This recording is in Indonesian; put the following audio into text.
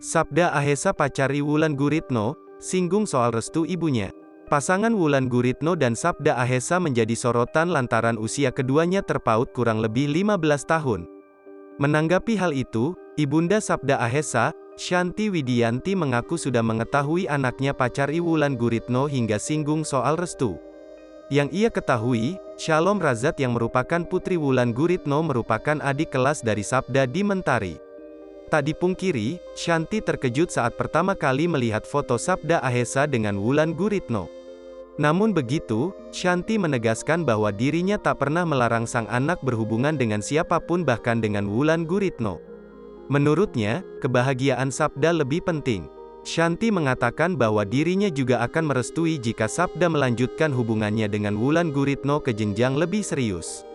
Sabda Ahesa pacari Wulan Guritno, singgung soal restu ibunya. Pasangan Wulan Guritno dan Sabda Ahesa menjadi sorotan lantaran usia keduanya terpaut kurang lebih 15 tahun. Menanggapi hal itu, Ibunda Sabda Ahesa, Shanti Widianti mengaku sudah mengetahui anaknya pacari Wulan Guritno hingga singgung soal restu. Yang ia ketahui, Shalom Razat yang merupakan putri Wulan Guritno merupakan adik kelas dari Sabda di Mentari. Tak dipungkiri, Shanti terkejut saat pertama kali melihat foto Sabda Ahesa dengan Wulan Guritno. Namun begitu, Shanti menegaskan bahwa dirinya tak pernah melarang sang anak berhubungan dengan siapapun bahkan dengan Wulan Guritno. Menurutnya, kebahagiaan Sabda lebih penting. Shanti mengatakan bahwa dirinya juga akan merestui jika Sabda melanjutkan hubungannya dengan Wulan Guritno ke jenjang lebih serius.